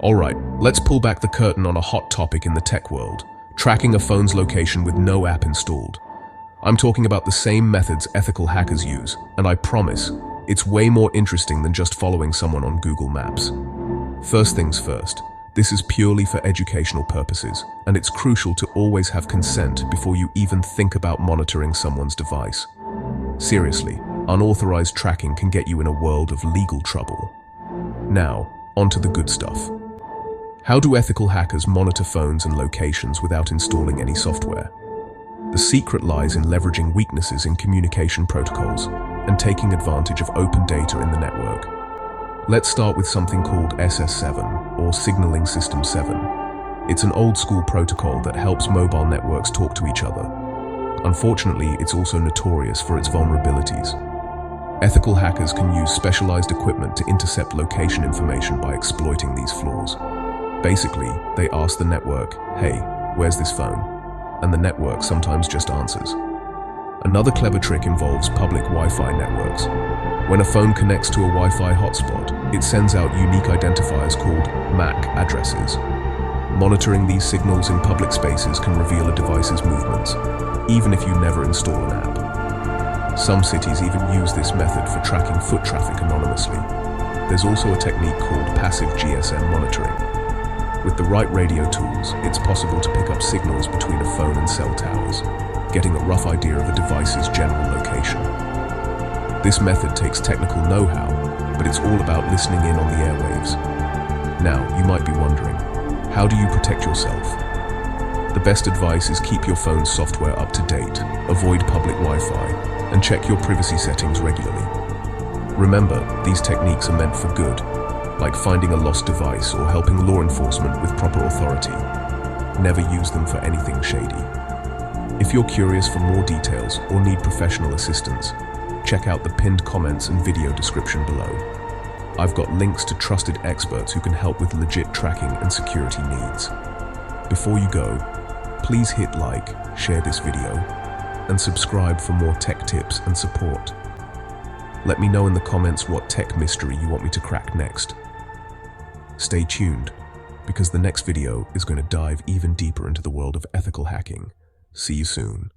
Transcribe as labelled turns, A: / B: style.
A: Alright, let's pull back the curtain on a hot topic in the tech world, tracking a phone's location with no app installed. I'm talking about the same methods ethical hackers use, and I promise, it's way more interesting than just following someone on Google Maps. First things first, this is purely for educational purposes, and it's crucial to always have consent before you even think about monitoring someone's device. Seriously, unauthorized tracking can get you in a world of legal trouble. Now, onto the good stuff. How do ethical hackers monitor phones and locations without installing any software? The secret lies in leveraging weaknesses in communication protocols and taking advantage of open data in the network. Let's start with something called SS7, or Signaling System 7. It's an old-school protocol that helps mobile networks talk to each other. Unfortunately, it's also notorious for its vulnerabilities. Ethical hackers can use specialized equipment to intercept location information by exploiting these flaws. Basically, they ask the network, "Hey, where's this phone?" And the network sometimes just answers. Another clever trick involves public Wi-Fi networks. When a phone connects to a Wi-Fi hotspot, it sends out unique identifiers called MAC addresses. Monitoring these signals in public spaces can reveal a device's movements, even if you never install an app. Some cities even use this method for tracking foot traffic anonymously. There's also a technique called passive GSM monitoring. With the right radio tools, it's possible to pick up signals between a phone and cell towers, getting a rough idea of a device's general location. This method takes technical know-how, but it's all about listening in on the airwaves. Now, you might be wondering, how do you protect yourself? The best advice is keep your phone's software up to date, avoid public Wi-Fi, and check your privacy settings regularly. Remember, these techniques are meant for good, like finding a lost device or helping law enforcement with proper authority. Never use them for anything shady. If you're curious for more details or need professional assistance, check out the pinned comments and video description below. I've got links to trusted experts who can help with legit tracking and security needs. Before you go, please hit like, share this video, and subscribe for more tech tips and support. Let me know in the comments what tech mystery you want me to crack next. Stay tuned, because the next video is going to dive even deeper into the world of ethical hacking. See you soon.